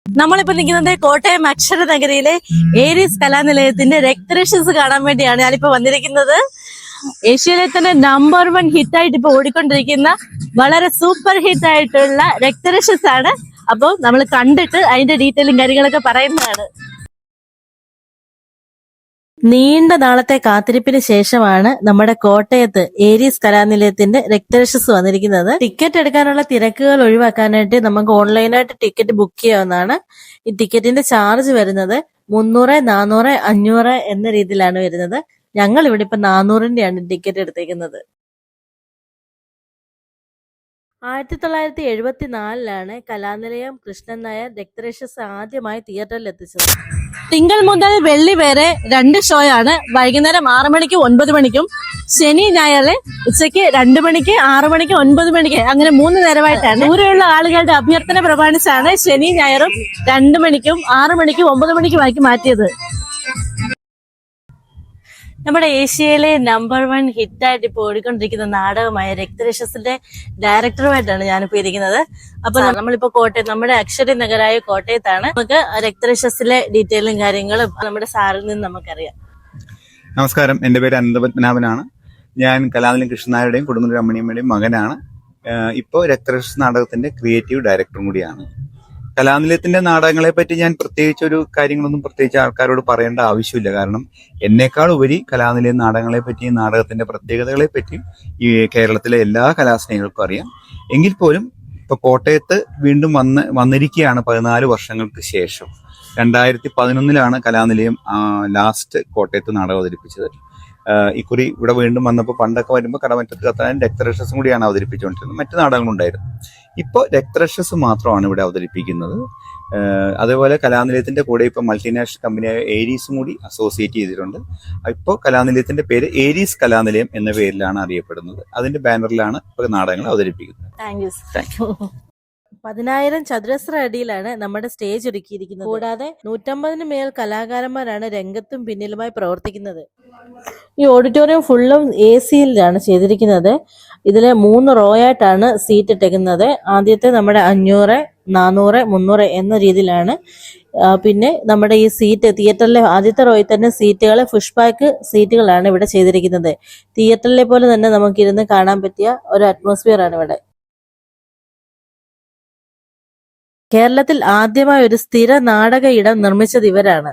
നമ്മളിപ്പോ നിൽക്കുന്നത് കോട്ടയം അക്ഷര നഗരിയിലെ ഏരീസ് കലാനിലയത്തിന്റെ രക്തരക്ഷസ് കാണാൻ വേണ്ടിയാണ് ഞാനിപ്പോ വന്നിരിക്കുന്നത്. ഏഷ്യയിലെ തന്നെ നമ്പർ 1 ഹിറ്റായിട്ട് ഇപ്പൊ ഓടിക്കൊണ്ടിരിക്കുന്ന വളരെ സൂപ്പർ ഹിറ്റ് ആയിട്ടുള്ള രക്തരക്ഷസ് ആണ്. അപ്പൊ നമ്മൾ കണ്ടിട്ട് അതിന്റെ ഡീറ്റെയിലും കാര്യങ്ങളൊക്കെ പറയുന്നതാണ്. നീണ്ട നാളത്തെ കാത്തിരിപ്പിന് ശേഷമാണ് നമ്മുടെ കോട്ടയത്ത് ഏരീസ് കലാനിലയത്തിന്റെ രക്തരക്ഷസ് വന്നിരിക്കുന്നത്. ടിക്കറ്റ് എടുക്കാനുള്ള തിരക്കുകൾ ഒഴിവാക്കാനായിട്ട് നമുക്ക് ഓൺലൈനായിട്ട് ടിക്കറ്റ് ബുക്ക് ചെയ്യാവുന്നതാണ്. ഈ ടിക്കറ്റിന്റെ ചാർജ് വരുന്നത് 300, 400, 500 എന്ന രീതിയിലാണ് വരുന്നത്. ഞങ്ങൾ ഇവിടെ ഇപ്പൊ 400-ന്റെയാണ് ടിക്കറ്റ് എടുത്തേക്കുന്നത്. 1974 കലാനിലയം കൃഷ്ണൻ നായർ രക്തരക്ഷസ് ആദ്യമായി തിയേറ്ററിൽ എത്തിച്ചത്. തിങ്കൾ മുതൽ വെള്ളി വരെ 2 ഷോയാണ്. വൈകുന്നേരം 6 മണിക്കും 9 മണിക്കും, ശനി ഞായറിൽ ഉച്ചയ്ക്ക് 2 മണിക്ക്, 6 മണിക്ക്, 9 മണിക്ക്, അങ്ങനെ 3 നേരമായിട്ടാണ്. ദൂരെയുള്ള ആളുകളുടെ അഭ്യർത്ഥന പ്രമാണിച്ചാണ് ശനി ഞായറും 2 മണിക്കും, 6 മണിക്കും, 9 മണിക്കുമാക്കി മാറ്റിയത്. നമ്മുടെ ഏഷ്യയിലെ നമ്പർ 1 ഹിറ്റായിട്ട് ഇപ്പോൾ ഓടിക്കൊണ്ടിരിക്കുന്ന നാടകമായ രക്തരക്ഷസിന്റെ ഡയറക്ടറുമായിട്ടാണ് ഞാനിപ്പോ ഇരിക്കുന്നത്. അപ്പൊ നമ്മളിപ്പോ കോട്ടയം, നമ്മുടെ അക്ഷര നഗരായ കോട്ടയത്താണ്. നമുക്ക് രക്തരക്ഷസിലെ ഡീറ്റെയിലും കാര്യങ്ങളും നമ്മുടെ സാറിൽ നിന്ന് നമുക്കറിയാം. നമസ്കാരം, എന്റെ പേര് അനന്തപത്മനാഭനാണ്. ഞാൻ കലാനിലയം കൃഷ്ണനായരുടെയും കൊടുങ്ങല്ലൂർ അമ്മണിയമ്മയുടെയും മകനാണ്. ഇപ്പോൾ രക്തരക്ഷസ് നാടകത്തിന്റെ ക്രിയേറ്റീവ് ഡയറക്ടറും കൂടിയാണ്. കലാനിലയത്തിന്റെ നാടകങ്ങളെ പറ്റി ഞാൻ കാര്യങ്ങളൊന്നും പ്രത്യേകിച്ച് ആൾക്കാരോട് പറയേണ്ട ആവശ്യമില്ല. കാരണം എന്നേക്കാൾ ഉപരി കലാനിലയം നാടകങ്ങളെ പറ്റിയും നാടകത്തിന്റെ പ്രത്യേകതകളെ പറ്റിയും ഈ കേരളത്തിലെ എല്ലാ കലാസ്നേഹികൾക്കും അറിയാം. എങ്കിൽ പോലും ഇപ്പൊ കോട്ടയത്ത് വീണ്ടും വന്നിരിക്കുകയാണ് 14 വർഷങ്ങൾക്ക് ശേഷം. 2011 കലാനിലയം ലാസ്റ്റ് കോട്ടയത്ത് നാടകം അവതരിപ്പിച്ചത്. ഇക്കുറി ഇവിടെ വീണ്ടും വന്നപ്പോൾ പണ്ടൊക്കെ വരുമ്പോൾ കടമറ്റത്ത് കത്താൻ രക്തരക്ഷസും കൂടിയാണ് അവതരിപ്പിച്ചുകൊണ്ടിരുന്നത്. മറ്റു നാടകങ്ങളുണ്ടായിരുന്നു. ഇപ്പോൾ രക്തരക്ഷസ് മാത്രമാണ് ഇവിടെ അവതരിപ്പിക്കുന്നത്. അതേപോലെ കലാനിലയത്തിന്റെ കൂടെ ഇപ്പോൾ മൾട്ടിനാഷണൽ കമ്പനിയായ ഏരീസും കൂടി അസോസിയേറ്റ് ചെയ്തിട്ടുണ്ട്. ഇപ്പോൾ കലാനിലയത്തിന്റെ പേര് ഏരീസ് കലാനിലയം എന്ന പേരിലാണ് അറിയപ്പെടുന്നത്. അതിന്റെ ബാനറിലാണ് ഇപ്പോൾ നാടകങ്ങൾ അവതരിപ്പിക്കുന്നത്. Thank you. 10,000 ചതുരശ്ര അടിയിലാണ് നമ്മുടെ സ്റ്റേജ് ഒരുക്കിയിരിക്കുന്നത്. കൂടാതെ 150-ന് മേൽ കലാകാരന്മാരാണ് രംഗത്തും പിന്നിലുമായി പ്രവർത്തിക്കുന്നത്. ഈ ഓഡിറ്റോറിയം ഫുള്ളും AC-യിലാണ് ചെയ്തിരിക്കുന്നത്. ഇതില് 3 റോ ആയിട്ടാണ് സീറ്റ് ഇട്ടേക്കുന്നത്. ആദ്യത്തെ നമ്മുടെ 500, 400, 300 എന്ന രീതിയിലാണ്. പിന്നെ നമ്മുടെ ഈ സീറ്റ് തിയേറ്ററിലെ ആദ്യത്തെ റോയിൽ തന്നെ സീറ്റുകൾ പുഷ് ബാക്ക് സീറ്റുകളാണ് ഇവിടെ ചെയ്തിരിക്കുന്നത്. തിയേറ്ററിലെ പോലെ തന്നെ നമുക്കിരുന്ന് കാണാൻ പറ്റിയ ഒരു അറ്റ്മോസ്ഫിയർ ആണ് ഇവിടെ. കേരളത്തിൽ ആദ്യമായി ഒരു സ്ഥിര നാടക ഇടം നിർമ്മിച്ചത് ഇവരാണ്.